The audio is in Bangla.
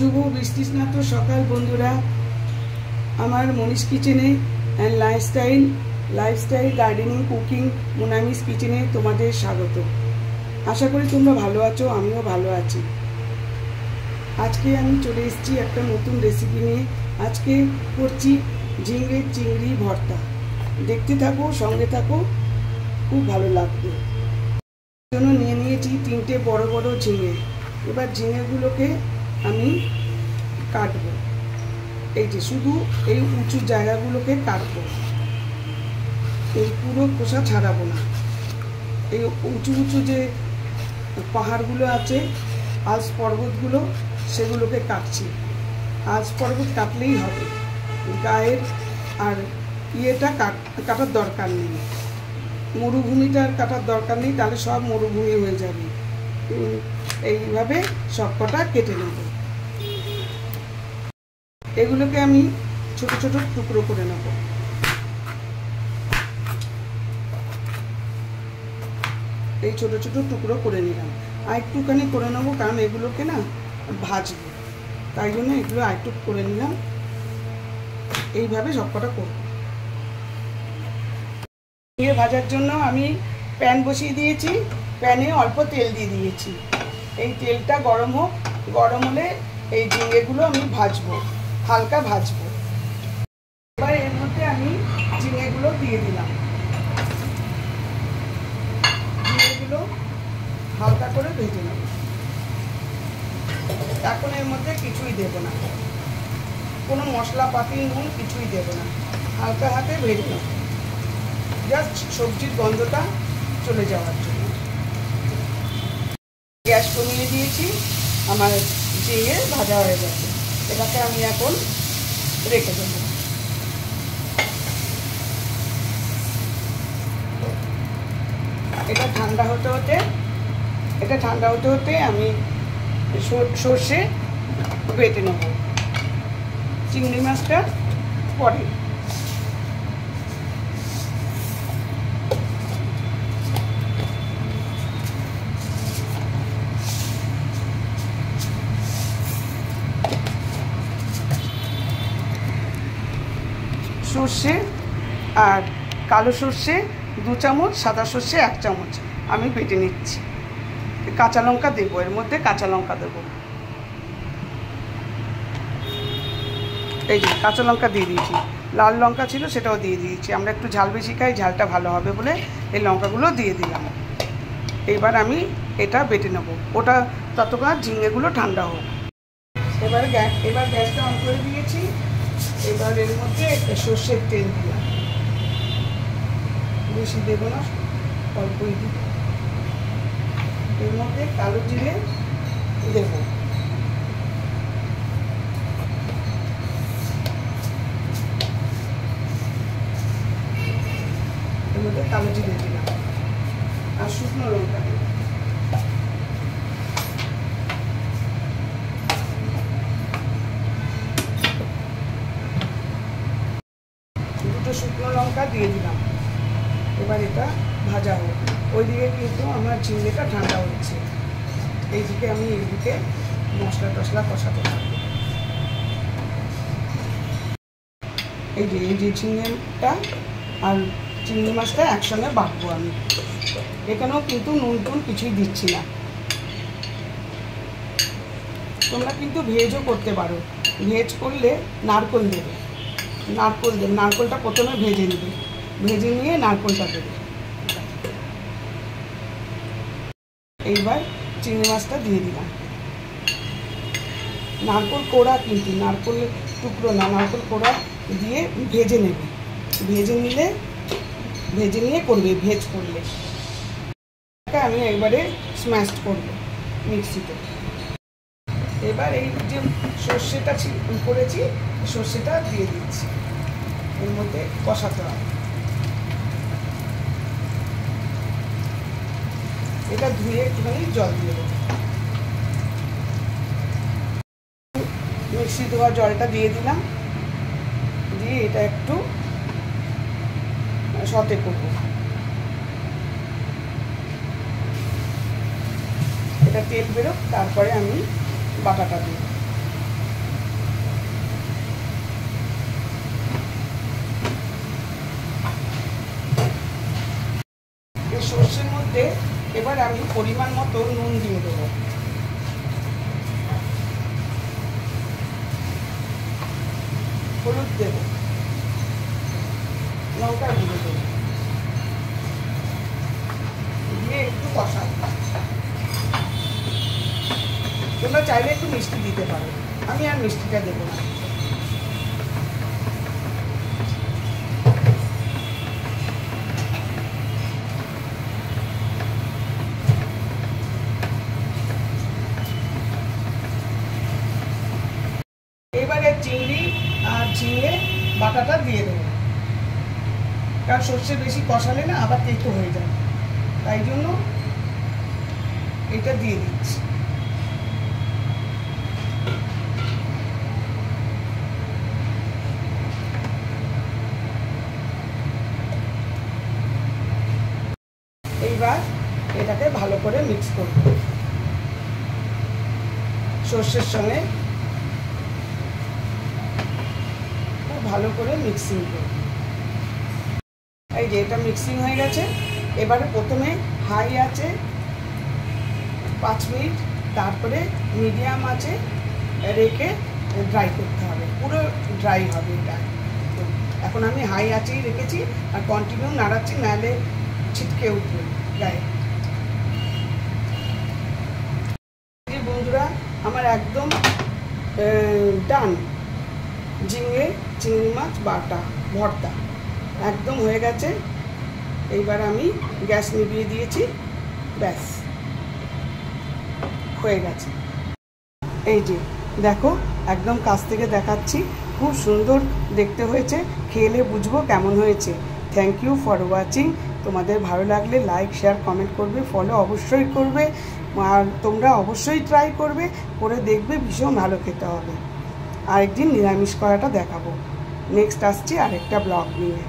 শুভ বৃষ্টি স্নাত সকাল বন্ধুরা, আমার মনীষ কিচেনে অ্যান্ড লাইফস্টাইল গার্ডেনিং কুকিং মোনামিস কিচেনে তোমাদের স্বাগত। আশা করি তোমরা ভালো আছো, আমিও ভালো আছি। আজকে আমি চলে এসেছি একটা নতুন রেসিপি নিয়ে। আজকে করছি ঝিঙে চিংড়ি ভর্তা। দেখতে থাকো, সঙ্গে থাকো, খুব ভালো লাগবে। জন্য নিয়ে নিয়েছি 3টে বড় বড় ঝিঙে। এবার ঝিঙেগুলোকে আমি কাটবো। এই যে শুধু এই উঁচু জায়গাগুলোকে কাটবো, এই পুরো খোসা ছাড়াবো না। এই উঁচু উঁচু যে পাহাড়গুলো আছে, আলস পর্বতগুলো, সেগুলোকে কাটছি। আলস পর্বত কাটলেই হবে, গায়ের আর ইয়েটা কাটার দরকার নেই, মরুভূমিটার কাটার দরকার নেই, তাহলে সব মরুভূমি হয়ে যাবে। এইভাবে সব কটা কেটে নেব। এগুলোকে আমি ছোট ছোট টুকরো করে নেব। এই ছোট ছোট টুকরো করে নিলাম। আর একটুখানি করে নেবো, কারণ এগুলোকে না ভাজবো, তাই জন্য এগুলো আরেকটু করে নিলাম। এইভাবে সব কটা করব। ঝিঙে ভাজার জন্য আমি প্যান বসিয়ে দিয়েছি। প্যানে অল্প তেল দিয়ে দিয়েছি। এই তেলটা গরম হোক, গরম হলে এই ঝিঙেগুলো আমি ভাজবো, হালকা ভাজবো। এবার এর মধ্যে আমি ঝিঙেগুলো দিয়ে দিলাম। ঝিঙেগুলো হালকা করে ভেজে নেব। এখন এর মধ্যে কিছুই দেব না, কোনো মশলাপাতি, নুন কিছুই দেব না। হালকা হাতে ভেজে নেব, জাস্ট সবজির গন্ধটা চলে যাওয়ার জন্য। গ্যাস কমিয়ে দিয়েছি, আমার ঝিঙে ভাজা হয়ে গেছে। এটাকে আমি এখন রেখে দেব। এটা ঠান্ডা হতে হতে আমি সর্ষে বেটে নেব। চিংড়ি মাছটা পরে। সর্ষে আর কালো সর্ষে 2 চামচ, সাদা সর্ষে 1 চামচ আমি বেটে নিচ্ছি। কাঁচা লঙ্কা দেবো, এর মধ্যে কাঁচা লঙ্কা দেবো। এই যে কাঁচা লঙ্কা দিয়ে দিয়েছি, লাল লঙ্কা ছিল সেটাও দিয়ে দিয়েছি। আমরা একটু ঝাল বেশি খাই, ঝালটা ভালো হবে বলে এই লঙ্কাগুলো দিয়ে দিলাম। এবার আমি এটা বেটে নেবো, ওটা ততক্ষণ ঝিঙেগুলো ঠান্ডা হোক। এবার গ্যাসটা অন করে দিয়েছি। এবার এর মধ্যে সর্ষের তেল দিলাম, বেশি দেবো না, অল্পই দিব। এর মধ্যে কালো জিরে দেব, এর মধ্যে কালো জিরে দিলাম আর শুকনো লঙ্কা দিলাম। শুকনো লঙ্কা দিয়ে দিলাম। এবার এটা ভাজা হোক। ওইদিকে কিন্তু আমার ঝিঙেটা ঠান্ডা হচ্ছে, এইদিকে আমি এইদিকে মশলা টশলা কষাতে থাকবো। এই যে ঝিঙেটা আর চিংড়ি মাছটা একসঙ্গে বাটবো আমি। এখানেও কিন্তু নুন টুন কিছুই দিচ্ছি না। তোমরা কিন্তু ভেজও করতে পারো। ভেজ করলে নারকেল দেবে, নারকেলটা প্রথমে ভেজে নেবে, ভেজে নিয়ে নারকেলটা দেবে। এইবার চিংড়ি মাছটা দিয়ে দিলাম। নারকেল কোড়া, কিন্তু নারকেল টুকরো না, নারকেল কোড়া দিয়ে ভেজে নেবে। ভেজে নিয়ে করবে, ভেজ করলে। আমি একবারে স্ম্যাশ করবো মিক্সিতে। এবার এই যে সর্ষেটা করেছি, সর্ষেটা দিয়ে দিচ্ছি। এর মধ্যে কষাতে হবে। এটা ধুয়ে একটুখানি জল দিয়ে দেবো। মিক্সি ধোয়া জলটা দিয়ে দিলাম, দিয়ে এটা একটু সতে করব। এটা তেল বেরোক, তারপরে আমি বাটাটা দিই। এবার আমি পরিমাণ মতো নুন দিয়ে দেবো, হলুদ দেবো, লঙ্কার গুঁড়ো দেবো, দিয়ে একটু কষাবো। তোমরা চাইলে একটু মিষ্টি দিতে পারো, আমি আর মিষ্টিটা দেবো না। এবারে চিংড়ি আর ঝিঙে বাটাটা দিয়ে দেবো, কারণ সর্ষে বেশি কষালে না আবার তেতো হয়ে যায়, তাই জন্য এটা দিয়ে দিচ্ছি। এইবার এটাকে ভালো করে মিক্স করব, সর্ষের সঙ্গে খুব ভালো করে মিক্সিং করব। এই যে এটা মিক্সিং হয়ে গেছে। এবারে প্রথমে হাই আছে 5 মিনিট, তারপরে মিডিয়াম আছে রেখে ড্রাই করতে হবে, পুরো ড্রাই হবে এটা। তো এখন আমি হাই আঁচেই রেখেছি আর কন্টিনিউ নাড়াচ্ছি, নাহলে ছিটকে উঠবে গায়ে। বন্ধুরা আমার একদম ডান, ঝিঙে চিংড়ি মাছ বাটা ভর্তা একদম হয়ে গেছে। এইবার আমি গ্যাস নিভিয়ে দিয়েছি, ব্যাস হয়ে গেছে। এই যে দেখো, একদম কাছ থেকে দেখাচ্ছি, খুব সুন্দর দেখতে হয়েছে, খেলে বুঝবো কেমন হয়েছে। Thank you for watching. তোমাদের ভালো লাগলে লাইক শেয়ার কমেন্ট করবে, ফলো অবশ্যই করবে, আর তোমরা অবশ্যই ট্রাই করবে, করে দেখবে ভীষণ ভালো খেতে হবে। আরেকদিন নিরামিষ করাটা দেখাবো, নেক্সট আসছি আরেকটা ব্লগ নিয়ে।